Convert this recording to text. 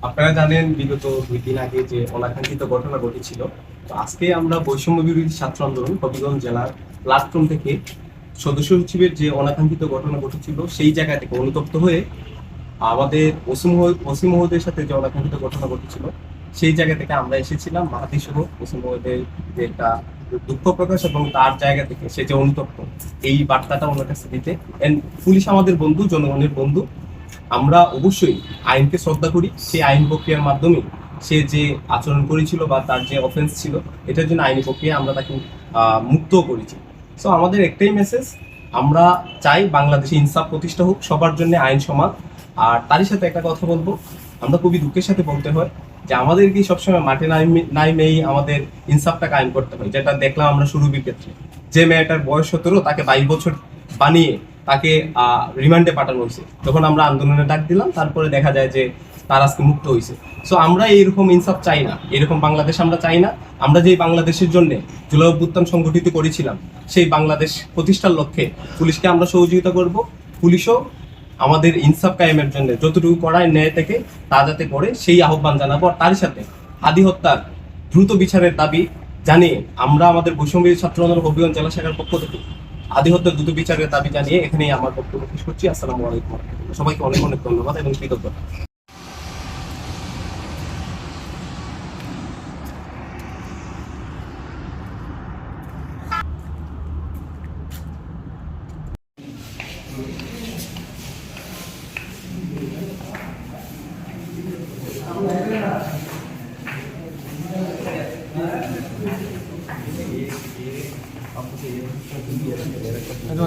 আপনারা জানেন বিগত 2 দিন আগে যে অনাকাঙ্ক্ষিত ঘটনা ঘটেছিল। তো আজকে আমরা বৈষম্য বিরোধী ছাত্র আন্দোলন হবিগঞ্জ জেলার প্ল্যাটফর্ম থেকে সদস্য সচিবের যে অনাকাঙ্ক্ষিত ঘটনা ঘটেছিল সেই জায়গা থেকে অনুতপ্ত হয়ে আমাদের ওসি মহোদয়ের সাথে যে অনাকাঙ্ক্ষিত ঘটনা ঘটেছিল সেই জায়গা থেকে আমরা এসেছিলাম মাহাদি সহ ওসি মহোদয়ের যে একটা দুঃখ প্রকাশ এবং তার জায়গা থেকে সে যে অনুতপ্ত এই বার্তাটা ওনার কাছে দিতে। পুলিশ আমাদের বন্ধু, জনগণের বন্ধু। আমরা অবশ্যই আইনকে শ্রদ্ধা করি। সেই আইন প্রক্রিয়ার মাধ্যমে সে যে আচরণ করেছিল বা তার যে অফেন্স ছিল এটার জন্য আইনি প্রক্রিয়া আমরা তাকে মুক্ত করেছি। সো আমাদের একটাই মেসেজ, আমরা চাই বাংলাদেশে ইনসাফ প্রতিষ্ঠা হোক, সবার জন্য আইন সমান। আর তারই সাথে একটা কথা বলবো, আমরা খুবই দুঃখের সাথে বলতে হয় যে আমাদেরকে সবসময় মাঠে নাইমেই আমাদের ইনসাফটা কায়েম করতে হয়। যেটা দেখলাম আমরা শুরুর ক্ষেত্রে, যে মেয়েটার বয়স 17 তাকে 22 বছর বানিয়ে তাকে রিমান্ডে পাঠানো হয়েছে। যখন আমরা আন্দোলনে ডাক দিলাম তারপরে দেখা যায় যে তার আজকে মুক্ত হয়েছে। সো আমরা এইরকম ইনসাফ চাই না, এরকম বাংলাদেশ আমরা চাই না। আমরা যেই বাংলাদেশের জন্য জুলাই অভ্যুত্থান সংগঠিত করেছিলাম সেই বাংলাদেশ প্রতিষ্ঠার লক্ষ্যে পুলিশকে আমরা সহযোগিতা করব। পুলিশও আমাদের ইনসাফ কায়েমের জন্য যতটুকু করায় ন্যায় থেকে তা যাতে করে সেই আহ্বান জানাবো। আর তারই সাথে হাদি হত্যার দ্রুত বিচারের দাবি জানিয়ে আমরা আমাদের বৈষম্য ছাত্র আন্দোলন হবিগঞ্জ জেলা শাখার পক্ষ থেকে হাদি হত্যার দ্রুত বিচারের দাবি জানিয়ে এখানেই আমার বক্তব্য শেষ করছি। আসসালামু আলাইকুম। সবাইকে অনেক অনেক ধন্যবাদ এবং কৃতজ্ঞতা। Ano?